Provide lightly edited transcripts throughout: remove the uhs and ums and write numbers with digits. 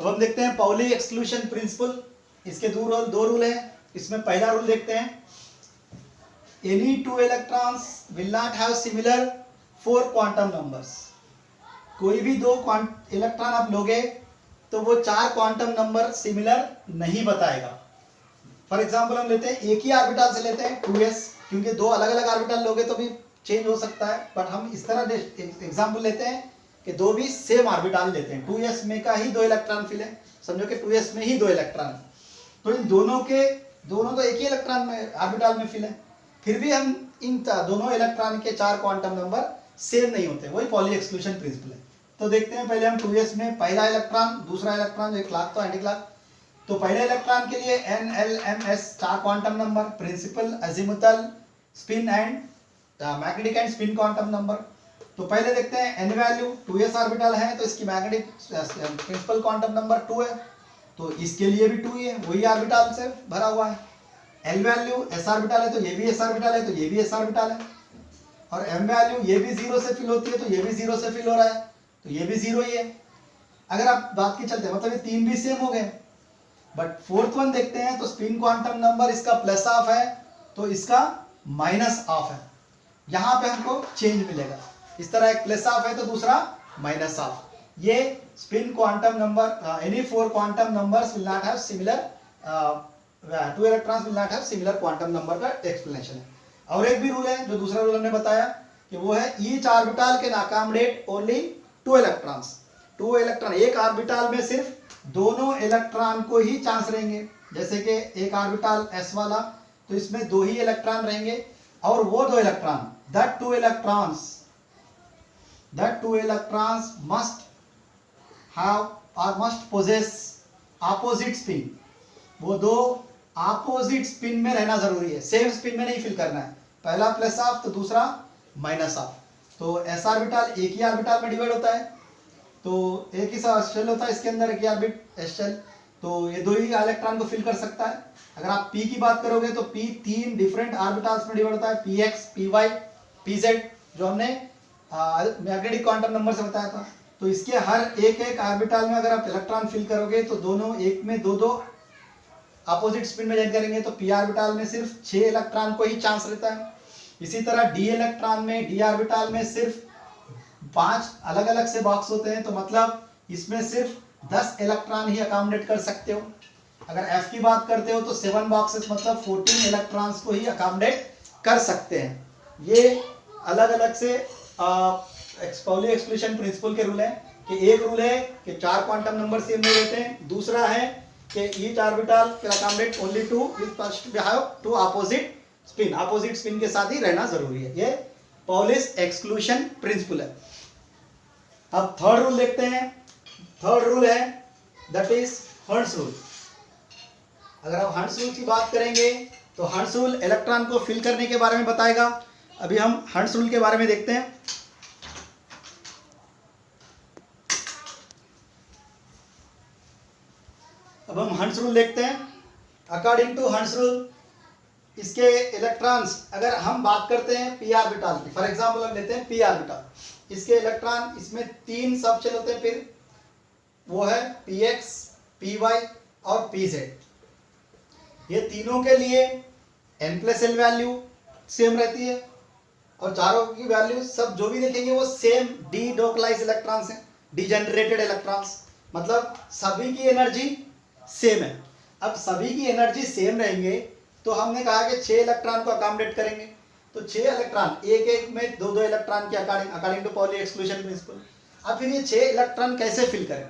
अब हम देखते हैं पाउली एक्सक्लूशन प्रिंसिपल। इसके दो रूल हैं। इसमें पहला रूल देखते हैं, any two electrons will not have similar 4 quantum numbers. कोई भी दो इलेक्ट्रॉन आप लोगे तो वो 4 क्वांटम नंबर सिमिलर नहीं बताएगा। फॉर एग्जाम्पल हम लेते हैं एक ही ऑर्बिटल से लेते हैं 2s, क्योंकि दो अलग अलग ऑर्बिटल लोगे तो भी चेंज हो सकता है, बट हम इस तरह एग्जाम्पल लेते हैं कि दो भी सेम ऑर्बिटल लेते हैं। 2s में का ही 2 इलेक्ट्रॉन फिल है, समझो कि 2s में ही 2 इलेक्ट्रॉन है, तो इन दोनों तो एक ही इलेक्ट्रॉन में ऑर्बिटल में फिल है, फिर भी हम इन दोनों इलेक्ट्रॉन के 4 क्वांटम नंबर सेम नहीं होते। वही पॉली एक्सक्लूशन प्रिंसिपल है। तो देखते हैं पहले हम 2s में पहला इलेक्ट्रॉन, दूसरा इलेक्ट्रॉन, एक क्लॉक तो एंटी क्लॉक। तो पहले इलेक्ट्रॉन के लिए NLMS 4 quantum number, principal, azimuthal, spin and magnetic and spin quantum number. तो पहले देखते हैं n वैल्यू, 2s ऑर्बिटल है तो इसकी मैग्नेटिक प्रिंसिपल क्वांटम नंबर 2 है, तो इसके लिए भी 2 ही है, वही ऑर्बिटल से भरा हुआ है। l वैल्यू s ऑर्बिटल है तो ये भी s ऑर्बिटल है, तो ये भी s ऑर्बिटल है। और m वैल्यू ये भी 0 से फिल होती है तो ये भी 0 से फिल हो रहा है, तो ये भी 0 ही है। अगर आप बात की चलते हैं मतलब ये 3 भी सेम हो गए। बट फोर्थ वन देखते हैं तो स्पिन क्वांटम नंबर इसका प्लस हाफ है तो इसका माइनस हाफ है। यहां पे हमको चेंज मिलेगा, इस तरह एक प्लस हाफ है तो दूसरा माइनस हाफ। ये spin quantum number, any 4 quantum numbers will not have similar 2 electrons will not have similar quantum number का एक्सप्लेनेशन है। और एक भी रूल है जो दूसरा रूल हमने बताया कि वो है each orbital can accommodate only 2 electrons. 2 electron, एक ऑर्बिटल में सिर्फ दोनों इलेक्ट्रॉन को ही चांस रहेंगे। जैसे कि एक ऑर्बिटल s वाला तो इसमें 2 ही इलेक्ट्रॉन रहेंगे, और वो 2 electron, that two electrons must have or must possess opposite spin। वो दो ऑपोजिट स्पिन में रहना जरूरी है, सेम स्पिन में नहीं फिल करना है। पहला प्लस हाफ तो दूसरा माइनस हाफ। तो s ऑर्बिटल एक ही ऑर्बिटल में डिवाइड होता है, तो एक ही शेल होता है इसके अंदर, एक ही ऑर्बिट s शेल, तो ये 2 ही इलेक्ट्रॉन को फिल कर सकता है। अगर आप p की बात करोगे तो p 3 डिफरेंट ऑर्बिटल्स में डिवाइड होता है, px, py, pz, जो हमने मैग्नेटिक क्वांटम नंबर से बताया था। तो इसके हर एक ऑर्बिटल में अगर आप इलेक्ट्रॉन फिल करोगे तो दोनों एक में 2 अपोजिट स्पिन में ज्वाइन करेंगे, तो p ऑर्बिटल में सिर्फ 6 इलेक्ट्रॉन को ही चांस रहता है। इसी तरह d इलेक्ट्रॉन में, d ऑर्बिटल में सिर्फ 5 अलग अलग से बॉक्स होते हैं, तो मतलब इसमें सिर्फ 10 इलेक्ट्रॉन ही अकोमोडेट कर सकते हो। अगर f की बात करते हो तो 7 बॉक्सेस मतलब 14 इलेक्ट्रॉन्स को ही अकोमोडेट कर सकते हैं। ये अलग अलग से पाउली एक्सक्लूशन प्रिंसिपल के रूल है कि एक रूल है कि 4 क्वांटम नंबर सेम नहीं रहते हैं, दूसरा है कि each orbital can accommodate only 2 which must have 2 opposite spin, opposite spin के साथ ही रहना जरूरी है। ये पाउलिस एक्सक्लूशन प्रिंसिपल है। अब थर्ड रूल देखते हैं। थर्ड रूल है दैट इज हर्ट्ज रूल। अगर आप हर्ट्ज रूल की बात करेंगे तो हर्ट्ज रूल इलेक्ट्रॉन को फिल करने के बारे में बताएगा। अभी हम हर्ट्ज रूल के बारे में देखते हैं। अब हम हर्ट्ज रूल देखते हैं। अकॉर्डिंग टू हर्ट्ज रूल इसके इलेक्ट्रॉन्स, अगर हम बात करते हैं p ऑर्बिटल की, फॉर एग्जांपल हम लेते हैं p ऑर्बिटल, इसके इलेक्ट्रॉन, इसमें 3 सब शेल होते हैं, फिर वो है px, py और pz। ये तीनों के लिए n+l वैल्यू सेम रहती है और चारों की वैल्यू सब जो भी देखेंगे वो सेम डी डोक्लाइज इलेक्ट्रॉन्स हैं, डीजेनरेटेड इलेक्ट्रॉन्स, मतलब सभी की एनर्जी सेम है। अब सभी की एनर्जी सेम रहेंगे तो हमने कहा कि 6 इलेक्ट्रॉन को अकोमोडेट करेंगे, तो 6 इलेक्ट्रॉन एक में 2 इलेक्ट्रॉन के according to Pauli exclusion principle. अब फिर ये 6 इलेक्ट्रॉन कैसे फिल करें,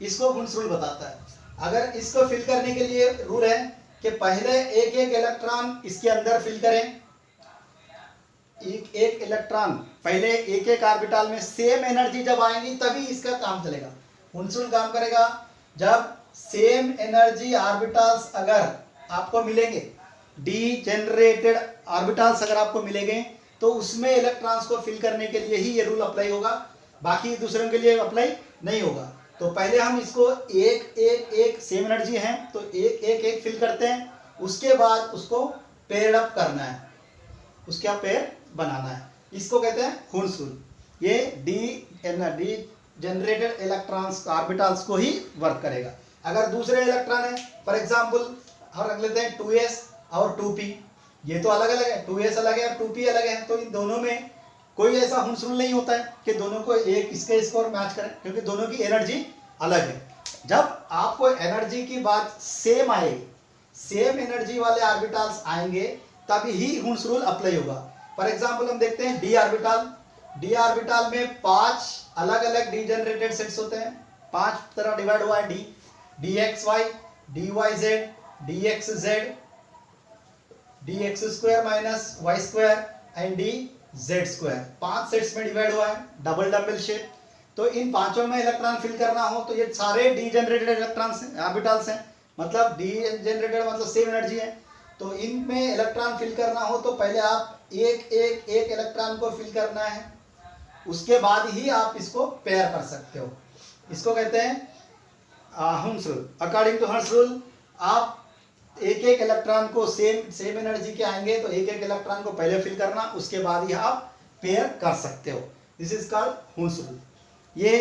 इसको वुंस रूल बताता है। अगर इसको फिल करने के लिए रूल है कि पहले एक इलेक्ट्रॉन इसके अंदर फिल करें, एक इलेक्ट्रॉन पहले एक ऑर्बिटल में सेम एनर्जी जब आएंगी तभी इसका काम चलेगा। वुंस रूल काम करेगा जब सेम एनर्जी ऑर्बिटल्स अगर आपको मिलेंगे, डीजेनरेटेड ऑर्बिटल्स अगर आपको मिलेंगे, तो उसमें इलेक्ट्रॉन्स को फिल करने के लिए ही ये रूल अप्लाई होगा, बाकी दूसरों के लिए अप्लाई नहीं होगा। तो पहले हम इसको एक सेम एनर्जी है तो एक फिल करते हैं, उसके बाद उसको पेयर अप करना है, उसका पेयर बनाना है, इसको कहते हैं वुंस रूल। ये डी जनरेटेड इलेक्ट्रॉन्स ऑर्बिटल्स को ही वर्क करेगा। अगर दूसरे इलेक्ट्रॉन है, फॉर एग्जांपल हम रख लेते हैं 2s और 2p, ये तो अलग अलग है, 2s अलग है और 2p अलग है, तो इन दोनों में कोई ऐसा हुंस रूल नहीं होता है कि दोनों को एक इसके स्कोर मैच करें, क्योंकि दोनों की एनर्जी अलग है। जब आपको एनर्जी की बात सेम आएगी, सेम एनर्जी वाले ऑर्बिटल्स आएंगे, तभी ही हुंस रूल अप्लाई होगा। फॉर एग्जांपल हम देखते हैं डी ऑर्बिटल, डी ऑर्बिटल में 5 अलग अलग डी जनरेटेड सेट्स होते हैं, 5 तरह डिवाइड हुआ है D, D X Y, D Y Z, D X Z, D X square minus Y square and D Z square, 5 sets में डिवाइड हुआ है, डबल डबल शेप। तो इन पांचों में इलेक्ट्रॉन फिल करना हो तो ये सारे डी जनरेटेड इलेक्ट्रॉन्स हैं, ऑर्बिटल्स हैं, मतलब डी जनरेटेड मतलब सेम एनर्जी है। तो इनमें इलेक्ट्रॉन फिल करना हो तो पहले आप एक इलेक्ट्रॉन को फिल करना है, उसके बाद ही आप इसको पेयर कर सकते हो। इसको कहते हैं Hund's rule. According to Hund's rule आप एक इलेक्ट्रॉन को सेम एनर्जी के आएंगे तो एक इलेक्ट्रॉन को पहले फिल करना, उसके बाद ही आप पेयर कर सकते हो। This is called hums rule. ये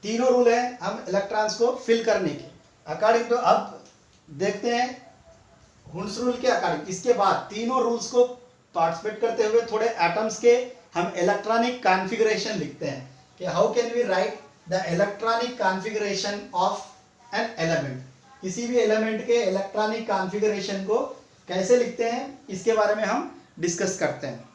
तीनों रूल हैं हम इलेक्ट्रॉन्स को फिल करने के। अकॉर्डिंग टू अब देखते हैं हम्स रूल के अकॉर्डिंग, इसके बाद तीनों रूल्स को पार्टिसिपेट करते हुए थोड़े एटम्स के हम इलेक्ट्रॉनिक कॉन्फ़िगरेशन लिखते हैं कि how can we write the electronic configuration of an element. किसी भी एलिमेंट के इलेक्ट्रॉनिक कॉन्फ़िगरेशन को कैसे लिखते हैं, इसके बारे में हम डिस्कस करते हैं।